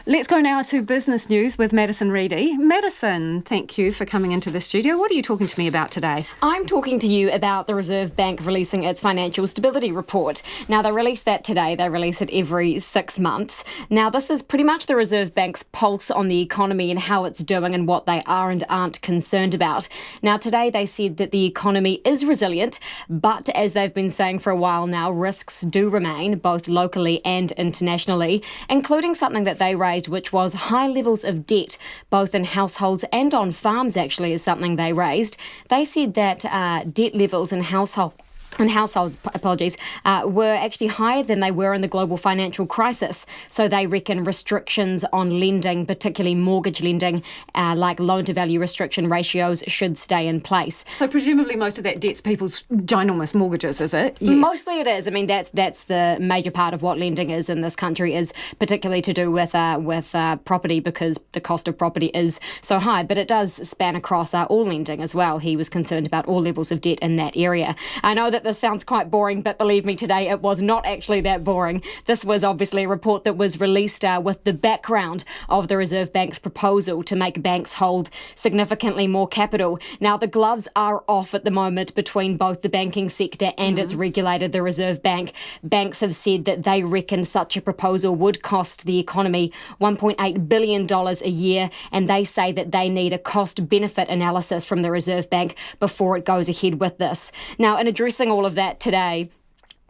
Let's go now to business news with Madison Reedy. Madison, thank you for coming into the studio. What are you talking to me about today? I'm talking to you about the Reserve Bank releasing its financial stability report. Now, they release that today. They release it every 6 months. Now, this is pretty much the Reserve Bank's pulse on the economy and how it's doing and what they are and aren't concerned about. Now, today they said that the economy is resilient, but as they've been saying for a while now, risks do remain, both locally and internationally, including something that they raised, which was high levels of debt, both in households and on farms, actually, is something they raised. They said that debt levels in households were actually higher than they were in the global financial crisis. So they reckon restrictions on lending, particularly mortgage lending, like loan-to-value restriction ratios, should stay in place. So presumably most of that debt's people's ginormous mortgages, is it? Yes. Mostly it is. I mean, that's the major part of what lending is in this country, is particularly to do with property, because the cost of property is so high. But it does span across all lending as well. He was concerned about all levels of debt in that area. I know that this sounds quite boring, but believe me, today it was not actually that boring. This was obviously a report that was released with the background of the Reserve Bank's proposal to make banks hold significantly more capital. Now, the gloves are off at the moment between both the banking sector and its regulator, the Reserve Bank. Banks have said that they reckon such a proposal would cost the economy $1.8 billion a year, and they say that they need a cost-benefit analysis from the Reserve Bank before it goes ahead with this. Now, in addressing all of that today,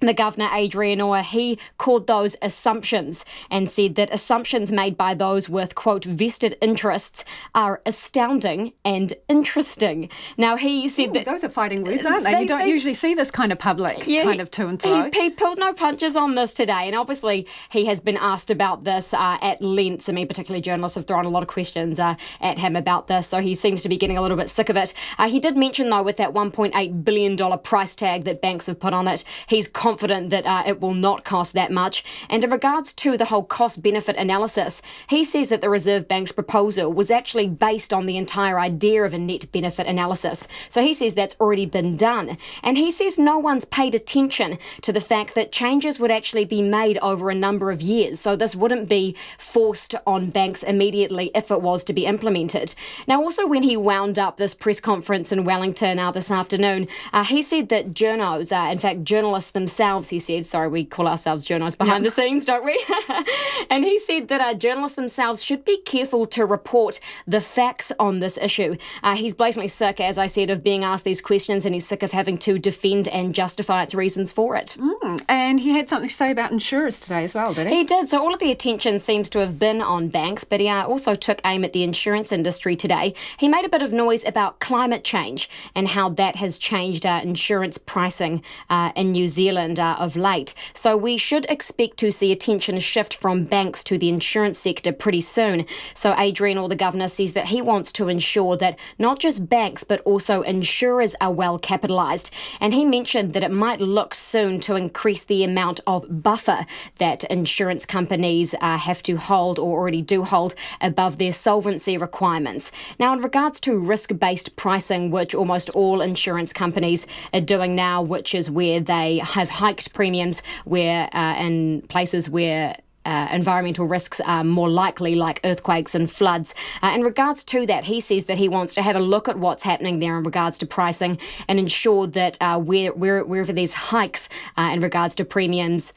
the Governor, Adrian Orr, he called those assumptions and said that assumptions made by those with, quote, vested interests are astounding and interesting. Now, he said that... Those are fighting words, aren't they? You don't usually see this kind of public kind of to and fro. He pulled no punches on this today, and obviously he has been asked about this at length. I mean, particularly journalists have thrown a lot of questions at him about this, so he seems to be getting a little bit sick of it. He did mention, though, with that $1.8 billion price tag that banks have put on it, he's confident that it will not cost that much. And in regards to the whole cost-benefit analysis, he says that the Reserve Bank's proposal was actually based on the entire idea of a net benefit analysis. So he says that's already been done. And he says no one's paid attention to the fact that changes would actually be made over a number of years. So this wouldn't be forced on banks immediately if it was to be implemented. Now, also when he wound up this press conference in Wellington this afternoon, he said that journos, in fact, journalists themselves, he said, sorry, we call ourselves journos behind the scenes, don't we? And he said that journalists themselves should be careful to report the facts on this issue. He's blatantly sick, as I said, of being asked these questions, and he's sick of having to defend and justify its reasons for it. And he had something to say about insurers today as well, did he? He did. So all of the attention seems to have been on banks, but he also took aim at the insurance industry today. He made a bit of noise about climate change and how that has changed insurance pricing in New Zealand of late. So we should expect to see attention shift from banks to the insurance sector pretty soon. So Adrian Orr, the Governor, says that he wants to ensure that not just banks but also insurers are well capitalised. And he mentioned that it might look soon to increase the amount of buffer that insurance companies have to hold or already do hold above their solvency requirements. Now, in regards to risk-based pricing, which almost all insurance companies are doing now, which is where they have hiked premiums where in places where environmental risks are more likely, like earthquakes and floods. In regards to that, he says that he wants to have a look at what's happening there in regards to pricing and ensure that wherever there's hikes in regards to premiums,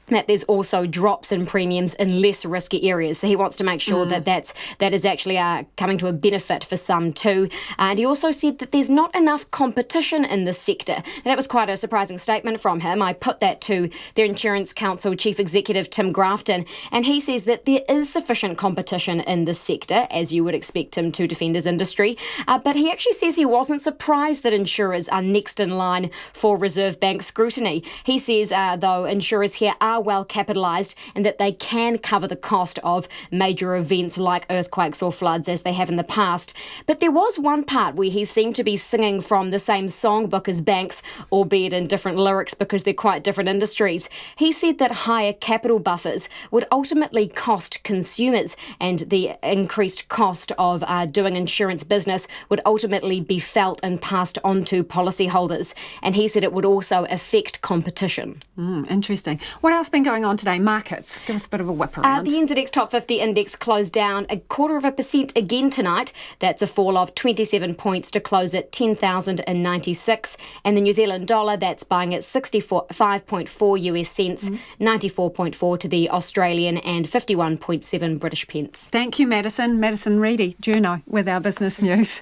that there's also drops in premiums in less risky areas. So he wants to make sure that is actually coming to a benefit for some too. And he also said that there's not enough competition in this sector. And that was quite a surprising statement from him. I put that to their Insurance Council Chief Executive Tim Grafton, and he says that there is sufficient competition in this sector, as you would expect him to defend his industry. But he actually says he wasn't surprised that insurers are next in line for Reserve Bank scrutiny. He says, though, insurers here are well capitalised and that they can cover the cost of major events like earthquakes or floods as they have in the past. But there was one part where he seemed to be singing from the same songbook as banks, albeit in different lyrics because they're quite different industries. He said that higher capital buffers would ultimately cost consumers, and the increased cost of doing insurance business would ultimately be felt and passed on to policyholders. And he said it would also affect competition. Interesting. What else else been going on today? Markets. Give us a bit of a whip around. The NZX Top 50 index closed down 0.25% again tonight. That's a fall of 27 points to close at 10,096. And the New Zealand dollar, that's buying at 65.4 US cents, 94.4 to the Australian and 51.7 British pence. Thank you, Madison. Madison Reedy, Juno, with our business news.